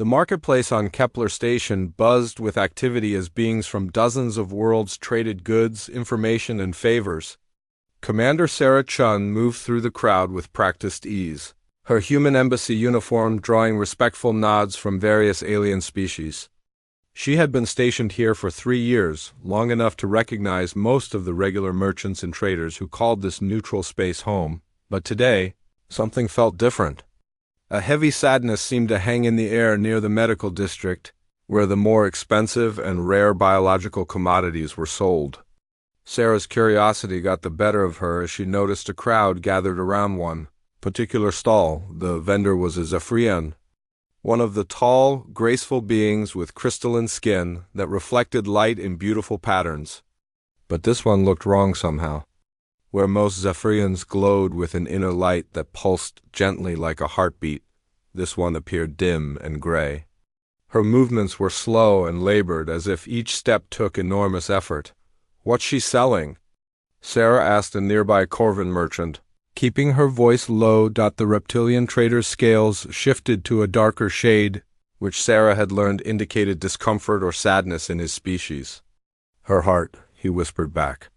The marketplace on Kepler Station buzzed with activity as beings from dozens of worlds traded goods, information, and favors. Commander Sarah Chun moved through the crowd with practiced ease, her human embassy uniform drawing respectful nods from various alien species. She had been stationed here for 3 years, long enough to recognize most of the regular merchants and traders who called this neutral space home, but today, something felt different. A heavy sadness seemed to hang in the air near the medical district, where the more expensive and rare biological commodities were sold. Sarah's curiosity got the better of her as she noticed a crowd gathered around one particular stall. The vendor was a Zephyrian, one of the tall, graceful beings with crystalline skin that reflected light in beautiful patterns. But this one looked wrong somehow. Where most Zephyrians glowed with an inner light that pulsed gently like a heartbeat, this one appeared dim and gray. Her movements were slow and labored, as if each step took enormous effort. "What's she selling?" Sarah asked a nearby Corvin merchant. Keeping her voice low, the reptilian trader's scales shifted to a darker shade, which Sarah had learned indicated discomfort or sadness in his species. "Her heart," he whispered back.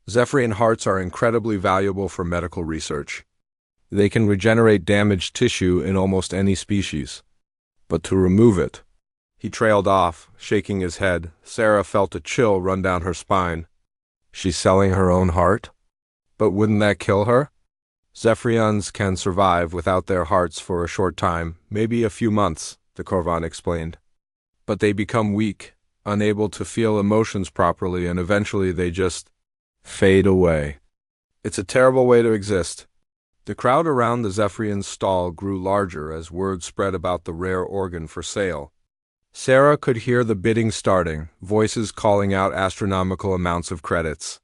Zephyrian hearts are incredibly valuable for medical research. They can regenerate damaged tissue in almost any species. But to remove it— He trailed off, shaking his head. Sarah felt a chill run down her spine. She's selling her own heart? But wouldn't that kill her? Zephyrians can survive without their hearts for a short time, maybe a few months, the Corvan explained. But they become weak, unable to feel emotions properly, and eventually they just fade away. It's a terrible way to exist. The crowd around the Zephyrian's stall grew larger as word spread about the rare organ for sale. Sarah could hear the bidding starting, voices calling out astronomical amounts of credits.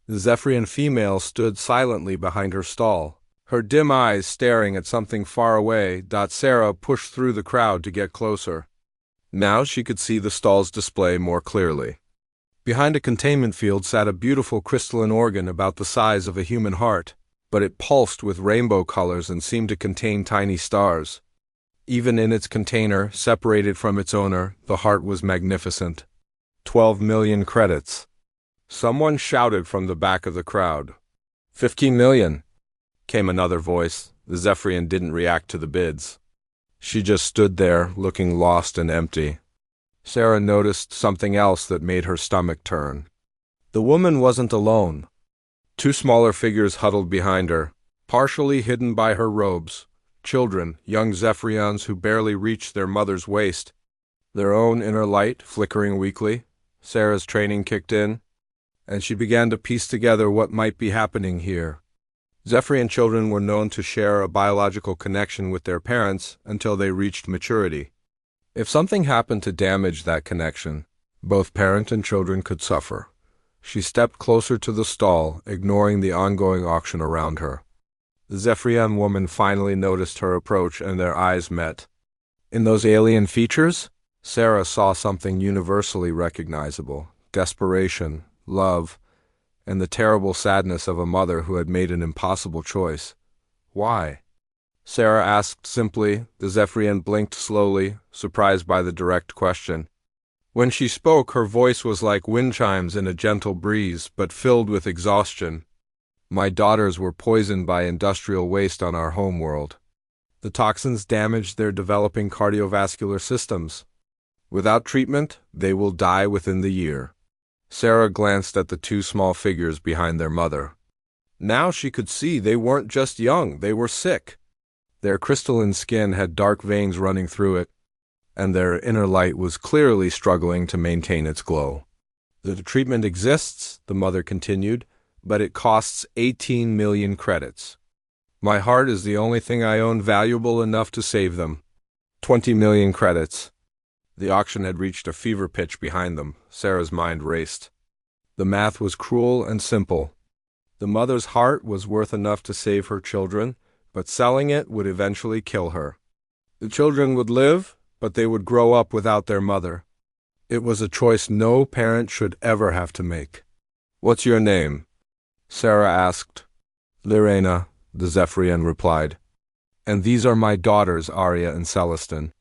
The Zephyrian female stood silently behind her stall, her dim eyes staring at something far away. Sarah pushed through the crowd to get closer. Now she could see the stall's display more clearly. Behind a containment field sat a beautiful crystalline organ about the size of a human heart, but it pulsed with rainbow colors and seemed to contain tiny stars. Even in its container, separated from its owner, the heart was magnificent. 12 million credits. Someone shouted from the back of the crowd. 15 million, came another voice. The Zephyrian didn't react to the bids. She just stood there, looking lost and empty. Sarah noticed something else that made her stomach turn. The woman wasn't alone. 2 smaller figures huddled behind her, partially hidden by her robes. Children, young Zephyrians who barely reached their mother's waist. Their own inner light flickering weakly. Sarah's training kicked in, and she began to piece together what might be happening here. Zephyrian children were known to share a biological connection with their parents until they reached maturity. If something happened to damage that connection, both parent and children could suffer. She stepped closer to the stall, ignoring the ongoing auction around her. The Zephyrian woman finally noticed her approach, and their eyes met. In those alien features, Sarah saw something universally recognizable: desperation, love, and the terrible sadness of a mother who had made an impossible choice. "Why?" Sarah asked simply. The Zephyrian blinked slowly, surprised by the direct question. When she spoke, her voice was like wind chimes in a gentle breeze, but filled with exhaustion. "My daughters were poisoned by industrial waste on our homeworld. The toxins damaged their developing cardiovascular systems. Without treatment, they will die within the year." Sarah glanced at the 2 small figures behind their mother. Now she could see they weren't just young, they were sick. Their crystalline skin had dark veins running through it, and their inner light was clearly struggling to maintain its glow. "The treatment exists," the mother continued, "but it costs 18 million credits. My heart is the only thing I own valuable enough to save them. 20 million credits." The auction had reached a fever pitch behind them. Sarah's mind raced. The math was cruel and simple. The mother's heart was worth enough to save her children, but selling it would eventually kill her. The children would live, but they would grow up without their mother. It was a choice no parent should ever have to make. "What's your name?" Sarah asked. "Lirena," the Zephyrian replied. "And these are my daughters, Arya and Celestin."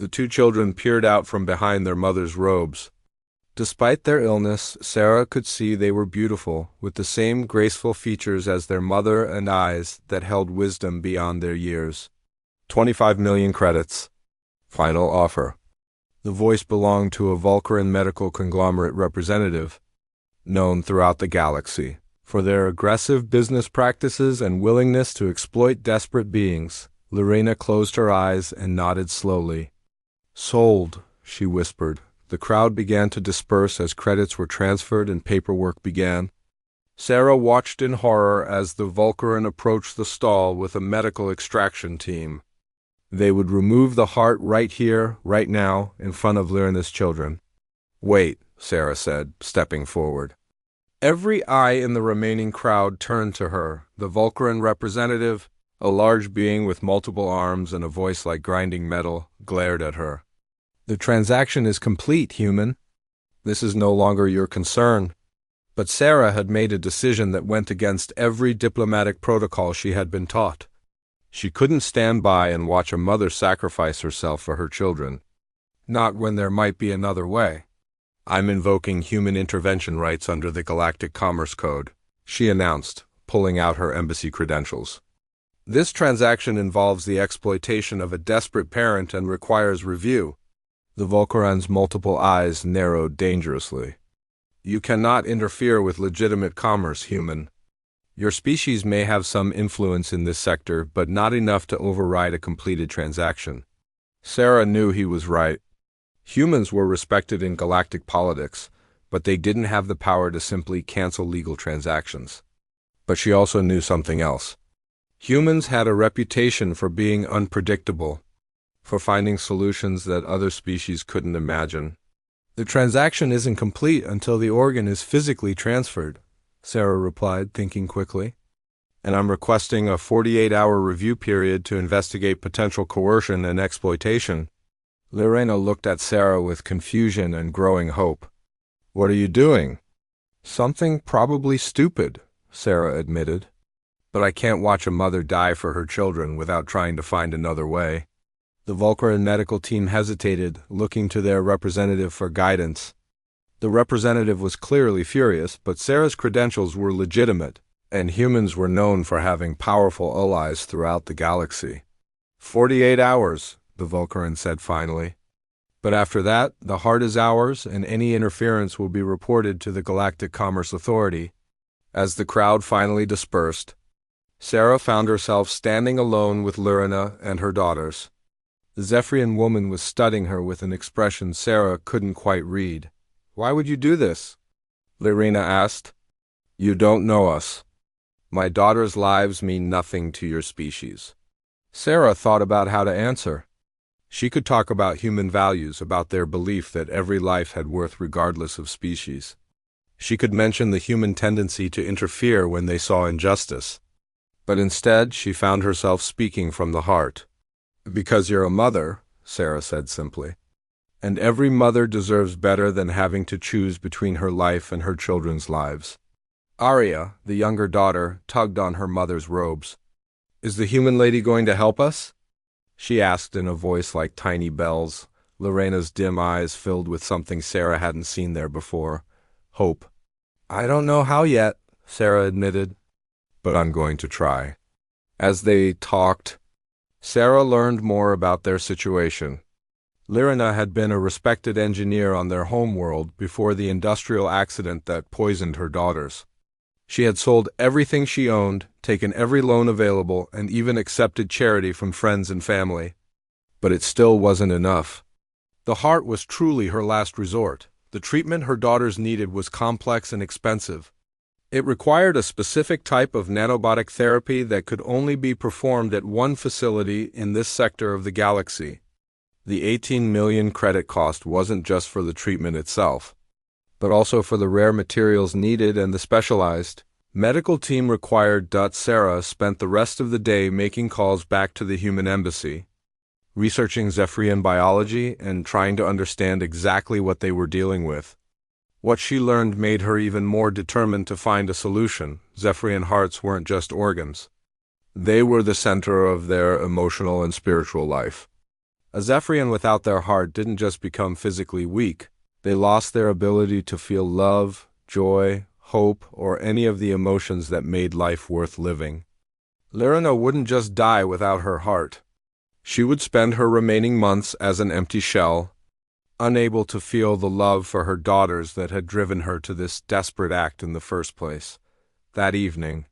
The two children peered out from behind their mother's robes. Despite their illness, Sarah could see they were beautiful, with the same graceful features as their mother and eyes that held wisdom beyond their years. 25 million credits. Final offer. The voice belonged to a Vulcaran medical conglomerate representative, known throughout the galaxy for their aggressive business practices and willingness to exploit desperate beings. Lorena closed her eyes and nodded slowly. Sold, she whispered. The crowd began to disperse as credits were transferred and paperwork began. Sarah watched in horror as the Vulcaran approached the stall with a medical extraction team. They would remove the heart right here, right now, in front of Lorena's children. Wait, Sarah said, stepping forward. Every eye in the remaining crowd turned to her. The Vulcaran representative, a large being with multiple arms and a voice like grinding metal, glared at her. The transaction is complete, human. This is no longer your concern. But Sarah had made a decision that went against every diplomatic protocol she had been taught. She couldn't stand by and watch a mother sacrifice herself for her children. Not when there might be another way. I'm invoking human intervention rights under the Galactic Commerce Code, she announced, pulling out her embassy credentials. This transaction involves the exploitation of a desperate parent and requires review. The Vulcaran's multiple eyes narrowed dangerously. You cannot interfere with legitimate commerce, human. Your species may have some influence in this sector, but not enough to override a completed transaction. Sarah knew he was right. Humans were respected in galactic politics, but they didn't have the power to simply cancel legal transactions. But she also knew something else. Humans had a reputation for being unpredictable, for finding solutions that other species couldn't imagine. The transaction isn't complete until the organ is physically transferred, Sarah replied, thinking quickly. And I'm requesting a 48-hour review period to investigate potential coercion and exploitation. Lorena looked at Sarah with confusion and growing hope. What are you doing? Something probably stupid, Sarah admitted. But I can't watch a mother die for her children without trying to find another way. The Vulcaran medical team hesitated, looking to their representative for guidance. The representative was clearly furious, but Sarah's credentials were legitimate, and humans were known for having powerful allies throughout the galaxy. 48 hours, the Vulcaran said finally. But after that, the heart is ours, and any interference will be reported to the Galactic Commerce Authority. As the crowd finally dispersed, Sarah found herself standing alone with Lorena and her daughters. The Zephyrian woman was studying her with an expression Sarah couldn't quite read. Why would you do this? Lorena asked. You don't know us. My daughters' lives mean nothing to your species. Sarah thought about how to answer. She could talk about human values, about their belief that every life had worth regardless of species. She could mention the human tendency to interfere when they saw injustice. But instead, she found herself speaking from the heart. Because you're a mother, Sarah said simply. And every mother deserves better than having to choose between her life and her children's lives. Arya, the younger daughter, tugged on her mother's robes. Is the human lady going to help us? She asked in a voice like tiny bells. Lorena's dim eyes filled with something Sarah hadn't seen there before. Hope. I don't know how yet, Sarah admitted. But I'm going to try. As they talked, Sarah learned more about their situation. Lorena had been a respected engineer on their homeworld before the industrial accident that poisoned her daughters. She had sold everything she owned, taken every loan available, and even accepted charity from friends and family. But it still wasn't enough. The heart was truly her last resort. The treatment her daughters needed was complex and expensive. It required a specific type of nanobotic therapy that could only be performed at one facility in this sector of the galaxy. The 18 million credit cost wasn't just for the treatment itself, but also for the rare materials needed and the specialized medical team required. Sarah spent the rest of the day making calls back to the human embassy, researching Zephyrian biology and trying to understand exactly what they were dealing with. What she learned made her even more determined to find a solution. Zephyrian hearts weren't just organs. They were the center of their emotional and spiritual life. A Zephyrian without their heart didn't just become physically weak, they lost their ability to feel love, joy, hope, or any of the emotions that made life worth living. Lyrina wouldn't just die without her heart. She would spend her remaining months as an empty shell, unable to feel the love for her daughters that had driven her to this desperate act in the first place. That evening,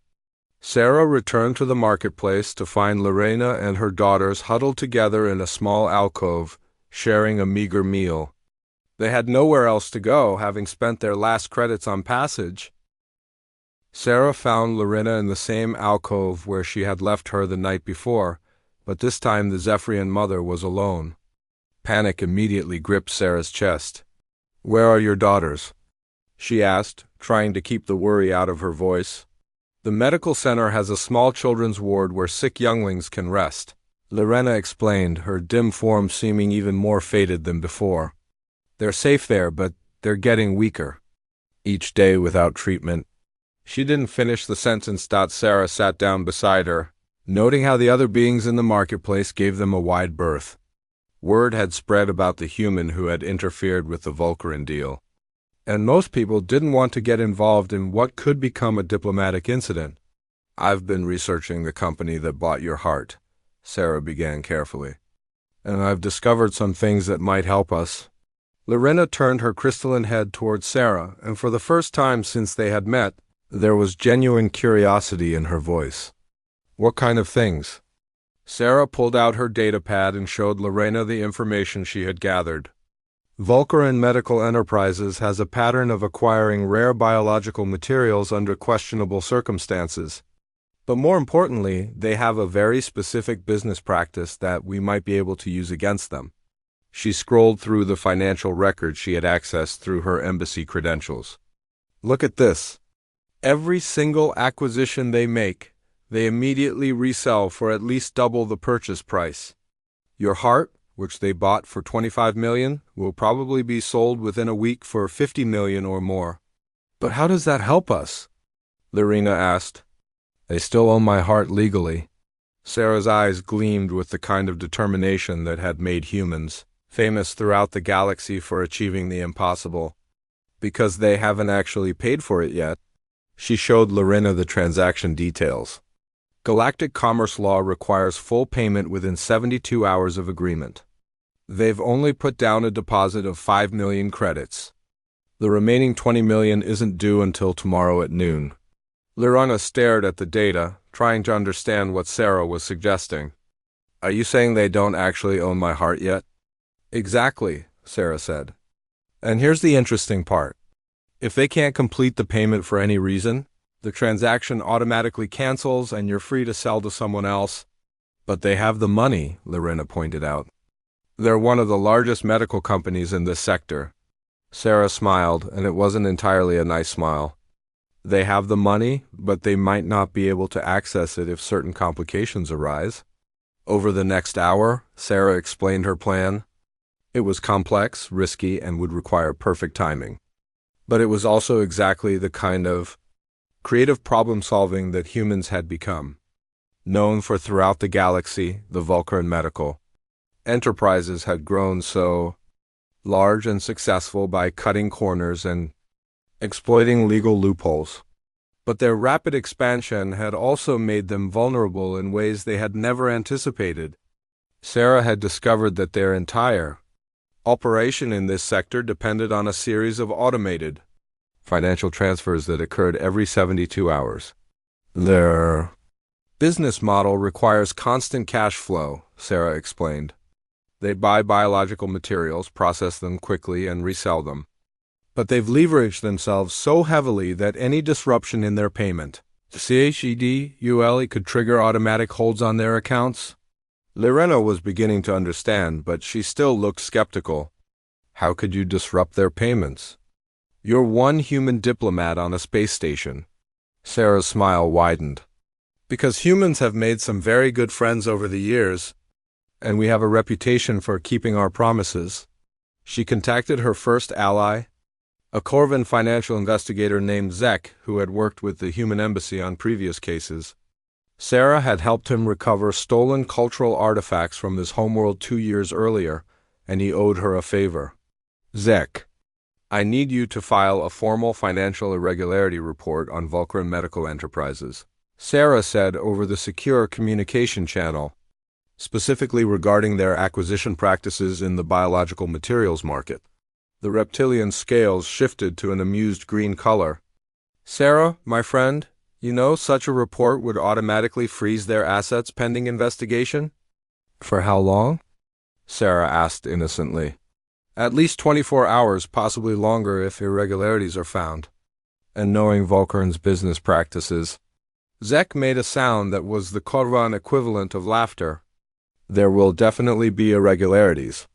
Sarah returned to the marketplace to find Lorena and her daughters huddled together in a small alcove, sharing a meager meal. They had nowhere else to go, having spent their last credits on passage. Sarah found Lorena in the same alcove where she had left her the night before, but this time the Zephyrian mother was alone. Panic immediately gripped Sarah's chest. "Where are your daughters?" she asked, trying to keep the worry out of her voice. "The medical center has a small children's ward where sick younglings can rest," Lorena explained, her dim form seeming even more faded than before. "They're safe there, but they're getting weaker each day without treatment." She didn't finish the sentence. Sarah sat down beside her, noting how the other beings in the marketplace gave them a wide berth. Word had spread about the human who had interfered with the Vulcaran deal, and most people didn't want to get involved in what could become a diplomatic incident. "I've been researching the company that bought your heart," Sarah began carefully, "and I've discovered some things that might help us." Lorena turned her crystalline head towards Sarah, and for the first time since they had met, there was genuine curiosity in her voice. "What kind of things?" Sarah pulled out her datapad and showed Lorena the information she had gathered. Vulcaran Medical Enterprises has a pattern of acquiring rare biological materials under questionable circumstances. But more importantly, they have a very specific business practice that we might be able to use against them. She scrolled through the financial records she had accessed through her embassy credentials. "Look at this. Every single acquisition they make, they immediately resell for at least double the purchase price. Your heart, which they bought for $25 million, will probably be sold within a week for $50 million or more." "But how does that help us?" Lorena asked. "They still own my heart legally." Sarah's eyes gleamed with the kind of determination that had made humans famous throughout the galaxy for achieving the impossible. "Because they haven't actually paid for it yet." She showed Lorena the transaction details. Galactic commerce law requires full payment within 72 hours of agreement. They've only put down a deposit of 5 million credits. The remaining 20 million isn't due until tomorrow at noon. Lorena stared at the data, trying to understand what Sarah was suggesting. "Are you saying they don't actually own my heart yet?" "Exactly," Sarah said. "And here's the interesting part. If they can't complete the payment for any reason, the transaction automatically cancels and you're free to sell to someone else." "But they have the money," Lorena pointed out. "They're one of the largest medical companies in this sector." Sarah smiled, and it wasn't entirely a nice smile. "They have the money, but they might not be able to access it if certain complications arise." Over the next hour, Sarah explained her plan. It was complex, risky, and would require perfect timing. But it was also exactly the kind of creative problem-solving that humans had become. Known for throughout the galaxy, the Vulcaran medical enterprises had grown so large and successful by cutting corners and exploiting legal loopholes. But their rapid expansion had also made them vulnerable in ways they had never anticipated. Sarah had discovered that their entire operation in this sector depended on a series of automated financial transfers that occurred every 72 hours. Their business model requires constant cash flow, Sarah explained. They buy biological materials, process them quickly, and resell them. But they've leveraged themselves so heavily that any disruption in their payment, CHED, could trigger automatic holds on their accounts. Lorena was beginning to understand, but she still looked skeptical. "How could you disrupt their payments? You're one human diplomat on a space station." Sarah's smile widened. "Because humans have made some very good friends over the years, and we have a reputation for keeping our promises." She contacted her first ally, a Corvan financial investigator named Zek, who had worked with the human embassy on previous cases. Sarah had helped him recover stolen cultural artifacts from his homeworld 2 years earlier, and he owed her a favor. Zek, I need you to file a formal financial irregularity report on Vulcaran Medical Enterprises, Sarah said over the secure communication channel, specifically regarding their acquisition practices in the biological materials market. The reptilian scales shifted to an amused green color. Sarah, my friend, you know such a report would automatically freeze their assets pending investigation? For how long? Sarah asked innocently. At least 24 hours, possibly longer if irregularities are found. And knowing Vulcaran's business practices, Zek made a sound that was the Korvan equivalent of laughter. There will definitely be irregularities.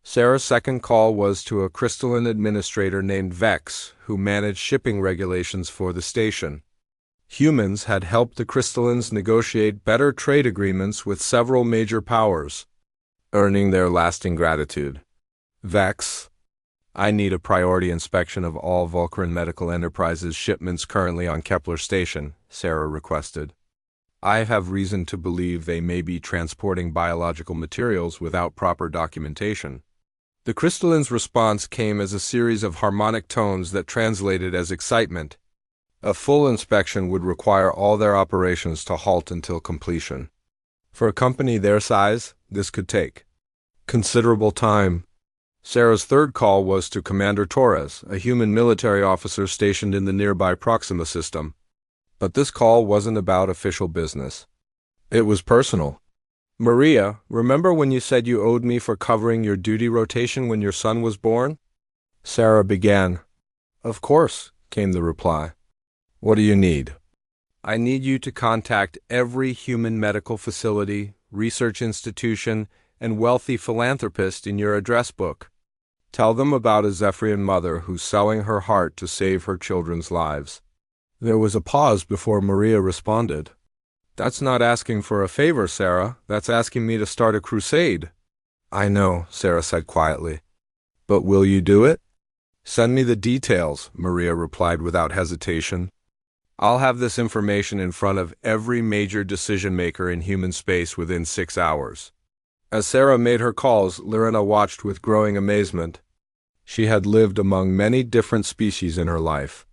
Sarah's second call was to a crystalline administrator named Vex, who managed shipping regulations for the station. Humans had helped the crystallines negotiate better trade agreements with several major powers, earning their lasting gratitude. Vex, I need a priority inspection of all Vulcaran Medical Enterprises shipments currently on Kepler Station, Sarah requested. I have reason to believe they may be transporting biological materials without proper documentation. The crystalline's response came as a series of harmonic tones that translated as excitement. A full inspection would require all their operations to halt until completion. For a company their size, this could take considerable time. Sarah's third call was to Commander Torres, a human military officer stationed in the nearby Proxima system. But this call wasn't about official business. It was personal. Maria, remember when you said you owed me for covering your duty rotation when your son was born? Sarah began. Of course, came the reply. What do you need? I need you to contact every human medical facility, research institution, and wealthy philanthropist in your address book. Tell them about a Zephyrian mother who's selling her heart to save her children's lives. There was a pause before Maria responded. That's not asking for a favor, Sarah. That's asking me to start a crusade. I know, Sarah said quietly. But will you do it? Send me the details, Maria replied without hesitation. I'll have this information in front of every major decision-maker in human space within 6 hours. As Sarah made her calls, Lorena watched with growing amazement. She had lived among many different species in her life,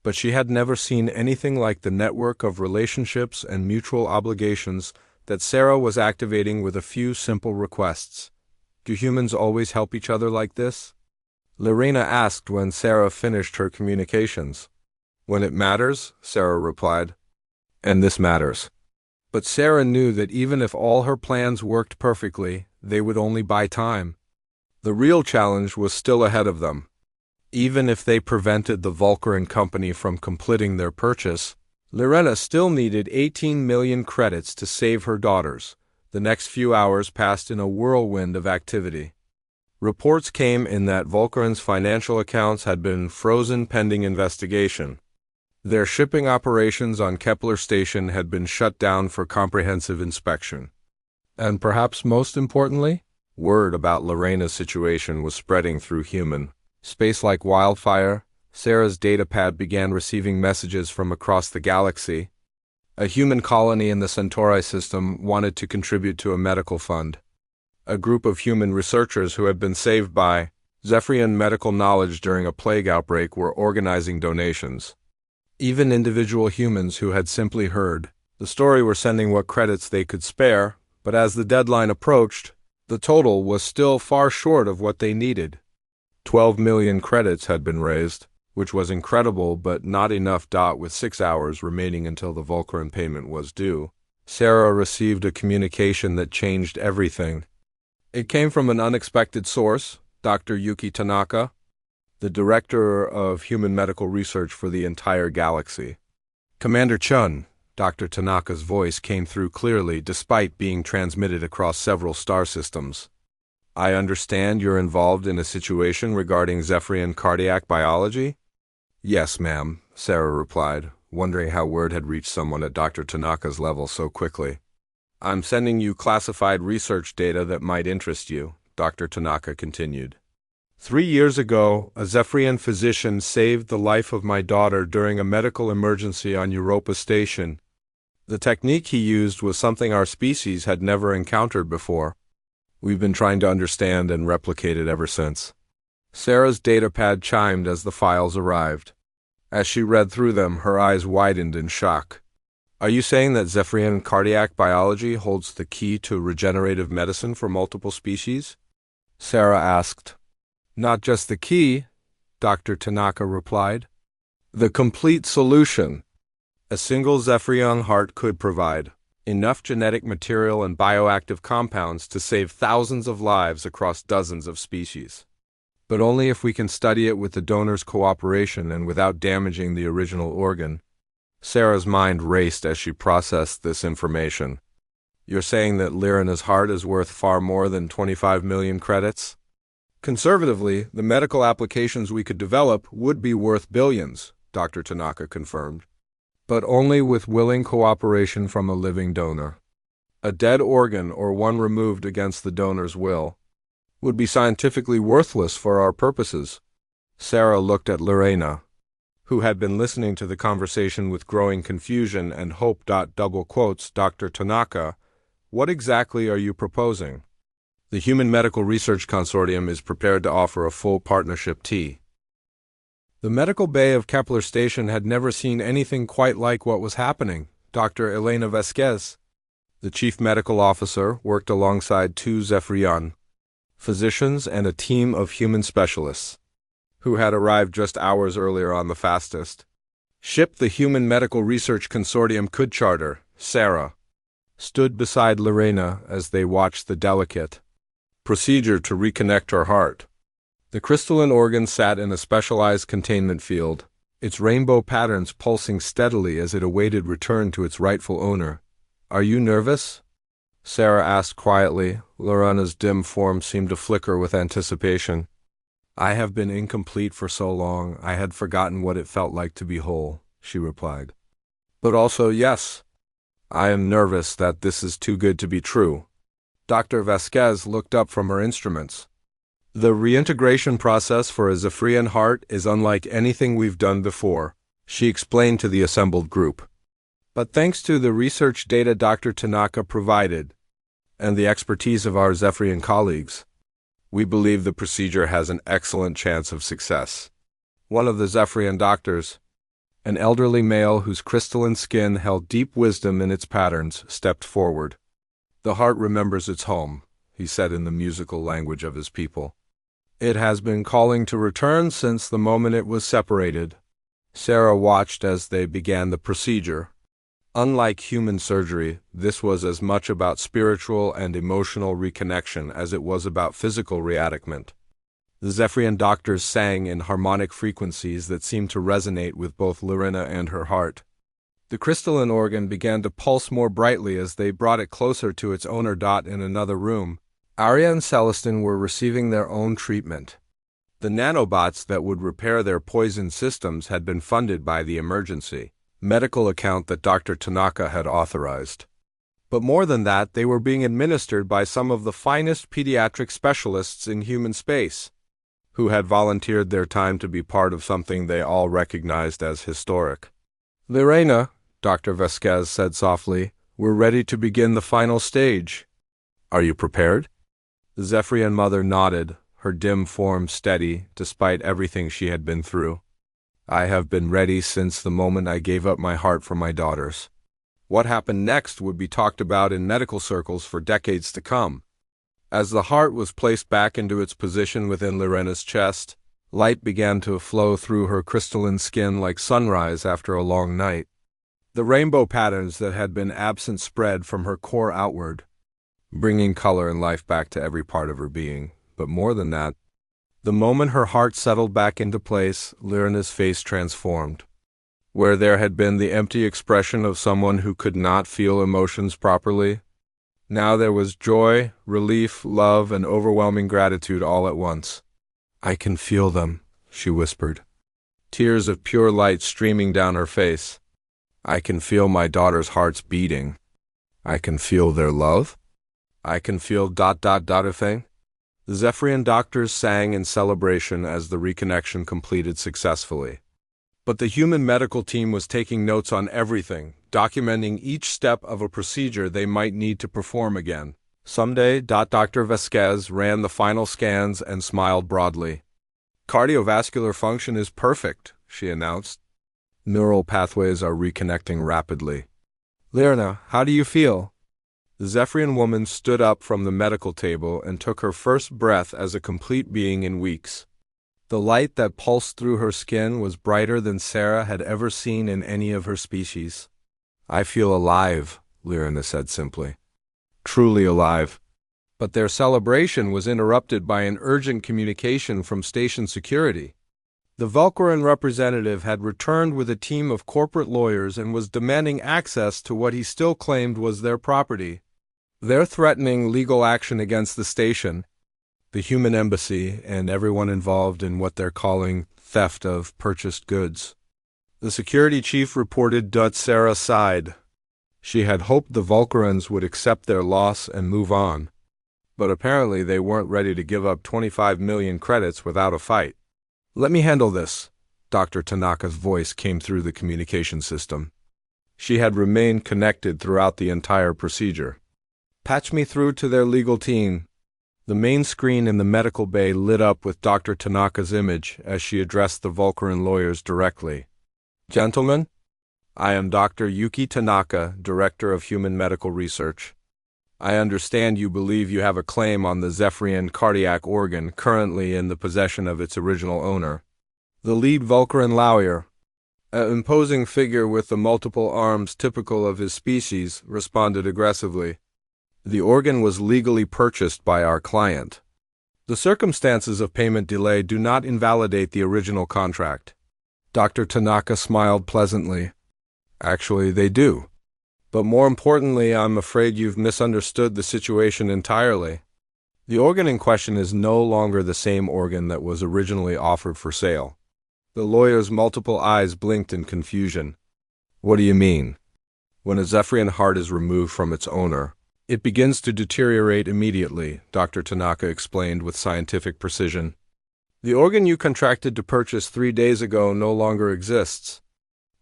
but she had never seen anything like the network of relationships and mutual obligations that Sarah was activating with a few simple requests. Do humans always help each other like this? Lorena asked when Sarah finished her communications. When it matters, Sarah replied. And this matters. But Sarah knew that even if all her plans worked perfectly, they would only buy time. The real challenge was still ahead of them. Even if they prevented the Vulcaran company from completing their purchase, Lorena still needed 18 million credits to save her daughters. The next few hours passed in a whirlwind of activity. Reports came in that Vulcaran's financial accounts had been frozen pending investigation. Their shipping operations on Kepler Station had been shut down for comprehensive inspection. And perhaps most importantly, word about Lorena's situation was spreading through human space like wildfire. Sarah's datapad began receiving messages from across the galaxy. A human colony in the Centauri system wanted to contribute to a medical fund. A group of human researchers who had been saved by Zephyrian medical knowledge during a plague outbreak were organizing donations. Even individual humans who had simply heard the story were sending what credits they could spare, but as the deadline approached, the total was still far short of what they needed. 12 million credits had been raised, which was incredible but not enough. With 6 hours remaining until the Vulcaran payment was due, Sarah received a communication that changed everything. It came from an unexpected source, Dr. Yuki Tanaka, the director of human medical research for the entire galaxy. Commander Chun, Dr. Tanaka's voice came through clearly despite being transmitted across several star systems. I understand you're involved in a situation regarding Zephyrian cardiac biology? Yes, ma'am, Sarah replied, wondering how word had reached someone at Dr. Tanaka's level so quickly. I'm sending you classified research data that might interest you, Dr. Tanaka continued. 3 years ago, a Zephyrian physician saved the life of my daughter during a medical emergency on Europa Station. The technique he used was something our species had never encountered before. We've been trying to understand and replicate it ever since. Sarah's datapad chimed as the files arrived. As she read through them, her eyes widened in shock. Are you saying that Zephyrian cardiac biology holds the key to regenerative medicine for multiple species? Sarah asked. Not just the key, Dr. Tanaka replied. The complete solution. A single Zephyrian heart could provide enough genetic material and bioactive compounds to save thousands of lives across dozens of species. But only if we can study it with the donor's cooperation and without damaging the original organ. Sarah's mind raced as she processed this information. You're saying that Lirina's heart is worth far more than 25 million credits? Conservatively, the medical applications we could develop would be worth billions, Dr. Tanaka confirmed. But only with willing cooperation from a living donor. A dead organ, or one removed against the donor's will, would be scientifically worthless for our purposes. Sarah looked at Lorena, who had been listening to the conversation with growing confusion and hope. Double quotes, Dr. Tanaka, what exactly are you proposing? The Human Medical Research Consortium is prepared to offer a full partnership tea. The medical bay of Kepler Station had never seen anything quite like what was happening. Dr. Elena Vasquez, the chief medical officer, worked alongside two Zephyrian physicians and a team of human specialists, who had arrived just hours earlier on the fastest ship the Human Medical Research Consortium could charter. Sarah stood beside Lorena as they watched the delicate procedure to reconnect her heart. The crystalline organ sat in a specialized containment field, its rainbow patterns pulsing steadily as it awaited return to its rightful owner. Are you nervous? Sarah asked quietly. Lorena's dim form seemed to flicker with anticipation. I have been incomplete for so long, I had forgotten what it felt like to be whole, she replied. But also, yes, I am nervous that this is too good to be true. Dr. Vasquez looked up from her instruments. The reintegration process for a Zephyrian heart is unlike anything we've done before, she explained to the assembled group. But thanks to the research data Dr. Tanaka provided, and the expertise of our Zephyrian colleagues, we believe the procedure has an excellent chance of success. One of the Zephyrian doctors, an elderly male whose crystalline skin held deep wisdom in its patterns, stepped forward. The heart remembers its home, he said in the musical language of his people. It has been calling to return since the moment it was separated. Sarah watched as they began the procedure. Unlike human surgery, this was as much about spiritual and emotional reconnection as it was about physical reattachment. The Zephyrian doctors sang in harmonic frequencies that seemed to resonate with both Lorena and her heart. The crystalline organ began to pulse more brightly as they brought it closer to its owner. In another room, Arya and Celestine were receiving their own treatment. The nanobots that would repair their poisoned systems had been funded by the emergency medical account that Dr. Tanaka had authorized. But more than that, they were being administered by some of the finest pediatric specialists in human space, who had volunteered their time to be part of something they all recognized as historic. Lorena, Dr. Vasquez said softly, we're ready to begin the final stage. Are you prepared? The Zephyrian mother nodded, her dim form steady, despite everything she had been through. I have been ready since the moment I gave up my heart for my daughters. What happened next would be talked about in medical circles for decades to come. As the heart was placed back into its position within Lorena's chest, light began to flow through her crystalline skin like sunrise after a long night. The rainbow patterns that had been absent spread from her core outward, bringing color and life back to every part of her being. But more than that, the moment her heart settled back into place, Lorena's face transformed. Where there had been the empty expression of someone who could not feel emotions properly, now there was joy, relief, love, and overwhelming gratitude all at once. I can feel them, she whispered, tears of pure light streaming down her face. I can feel my daughters' hearts beating. I can feel their love. I can feel ... a thing. The Zephyrian doctors sang in celebration as the reconnection completed successfully. But the human medical team was taking notes on everything, documenting each step of a procedure they might need to perform again. Someday, Dr. Vasquez ran the final scans and smiled broadly. "Cardiovascular function is perfect," she announced. "Neural pathways are reconnecting rapidly." "Lirna, how do you feel?" The Zephyrian woman stood up from the medical table and took her first breath as a complete being in weeks. The light that pulsed through her skin was brighter than Sarah had ever seen in any of her species. "I feel alive," Lirna said simply. "Truly alive." But their celebration was interrupted by an urgent communication from station security. The Vulcaran representative had returned with a team of corporate lawyers and was demanding access to what he still claimed was their property. They're threatening legal action against the station, the human embassy, and everyone involved in what they're calling theft of purchased goods. The security chief reported. Sarah sighed. She had hoped the Vulcarans would accept their loss and move on. But apparently they weren't ready to give up 25 million credits without a fight. "Let me handle this," Dr. Tanaka's voice came through the communication system. She had remained connected throughout the entire procedure. "Patch me through to their legal team." The main screen in the medical bay lit up with Dr. Tanaka's image as she addressed the Vulcaran lawyers directly. "Gentlemen, I am Dr. Yuki Tanaka, Director of Human Medical Research. I understand you believe you have a claim on the Zephyrian cardiac organ currently in the possession of its original owner." The lead Vulcaran lawyer, an imposing figure with the multiple arms typical of his species, responded aggressively. "The organ was legally purchased by our client. The circumstances of payment delay do not invalidate the original contract." Dr. Tanaka smiled pleasantly. "Actually, they do. But more importantly, I'm afraid you've misunderstood the situation entirely. The organ in question is no longer the same organ that was originally offered for sale." The lawyer's multiple eyes blinked in confusion. "What do you mean?" "When a Zephyrian heart is removed from its owner, it begins to deteriorate immediately," Dr. Tanaka explained with scientific precision. "The organ you contracted to purchase 3 days ago no longer exists.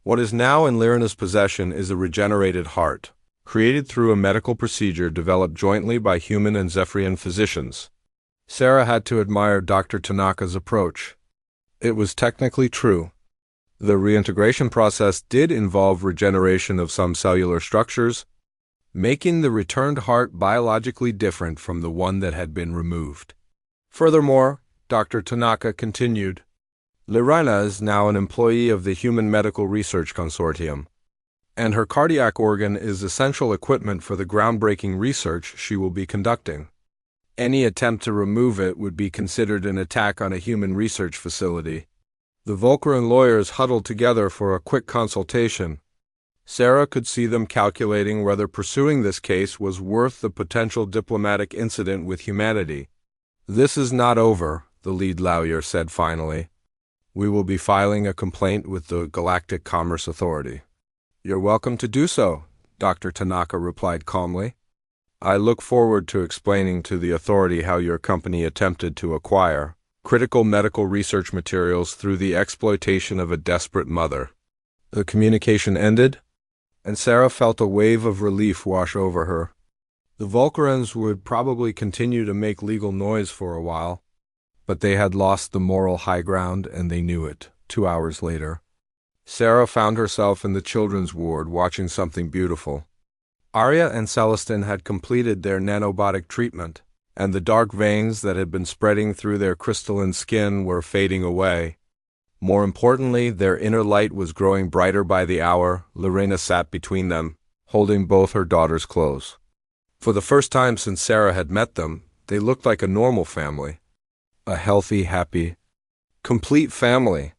What is now in Lirna's possession is a regenerated heart, created through a medical procedure developed jointly by human and Zephyrian physicians." Sarah had to admire Dr. Tanaka's approach. It was technically true. The reintegration process did involve regeneration of some cellular structures, making the returned heart biologically different from the one that had been removed. Furthermore, Dr. Tanaka continued, "Lirina is now an employee of the Human Medical Research Consortium, and her cardiac organ is essential equipment for the groundbreaking research she will be conducting. Any attempt to remove it would be considered an attack on a human research facility." The Vulcaran lawyers huddled together for a quick consultation. Sarah could see them calculating whether pursuing this case was worth the potential diplomatic incident with humanity. "This is not over," the lead lawyer said finally. "We will be filing a complaint with the Galactic Commerce Authority." "You're welcome to do so," Dr. Tanaka replied calmly. "I look forward to explaining to the authority how your company attempted to acquire critical medical research materials through the exploitation of a desperate mother." The communication ended, and Sarah felt a wave of relief wash over her. The Vulcarans would probably continue to make legal noise for a while, but they had lost the moral high ground, and they knew it. 2 hours later, Sarah found herself in the children's ward watching something beautiful. Arya and Celestin had completed their nanobotic treatment, and the dark veins that had been spreading through their crystalline skin were fading away. More importantly, their inner light was growing brighter by the hour. Lirena sat between them, holding both her daughters close. For the first time since Sarah had met them, they looked like a normal family. A healthy, happy, complete family.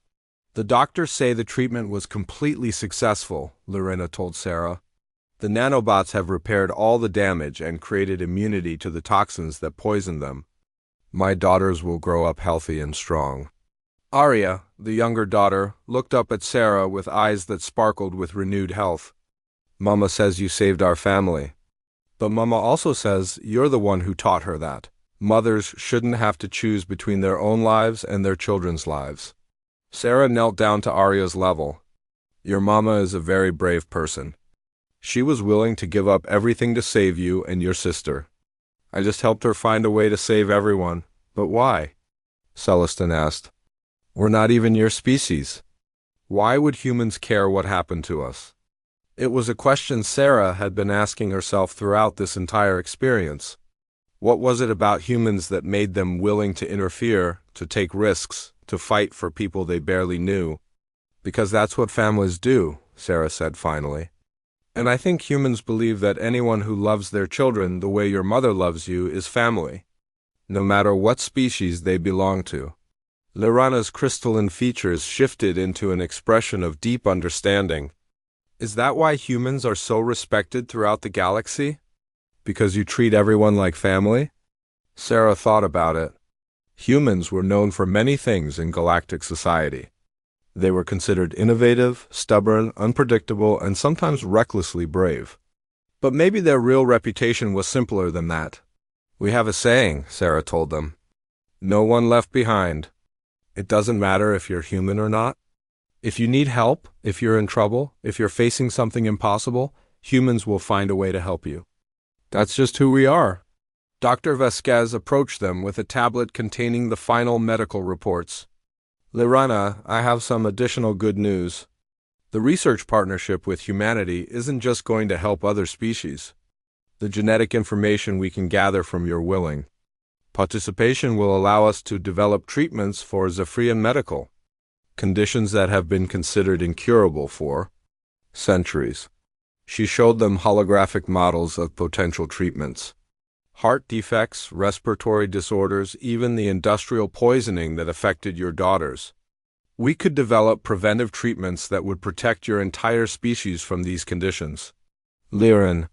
"The doctors say the treatment was completely successful," Lirena told Sarah. "The nanobots have repaired all the damage and created immunity to the toxins that poisoned them. My daughters will grow up healthy and strong." Arya, the younger daughter, looked up at Sarah with eyes that sparkled with renewed health. "Mama says you saved our family. But Mama also says you're the one who taught her that mothers shouldn't have to choose between their own lives and their children's lives." Sarah knelt down to Arya's level. Your mama is a very brave person. She was willing to give up everything to save you and your sister. I just helped her find a way to save everyone. But why? Celestin asked. We're not even your species. Why would humans care what happened to us? It was a question Sarah had been asking herself throughout this entire experience. What was it about humans that made them willing to interfere, to take risks, to fight for people they barely knew? Because that's what families do, Sarah said finally. And I think humans believe that anyone who loves their children the way your mother loves you is family, no matter what species they belong to. Lyrana's crystalline features shifted into an expression of deep understanding. Is that why humans are so respected throughout the galaxy? Because you treat everyone like family? Sarah thought about it. Humans were known for many things in galactic society. They were considered innovative, stubborn, unpredictable, and sometimes recklessly brave. But maybe their real reputation was simpler than that. We have a saying, Sarah told them. No one left behind. It doesn't matter if you're human or not. If you need help, if you're in trouble, if you're facing something impossible, humans will find a way to help you. That's just who we are. Dr. Vasquez approached them with a tablet containing the final medical reports. Lyrana, I have some additional good news. The research partnership with humanity isn't just going to help other species. The genetic information we can gather from your willing participation will allow us to develop treatments for Zephyrian medical conditions that have been considered incurable for centuries. She showed them holographic models of potential treatments. Heart defects, respiratory disorders, even the industrial poisoning that affected your daughters. We could develop preventive treatments that would protect your entire species from these conditions. Liren,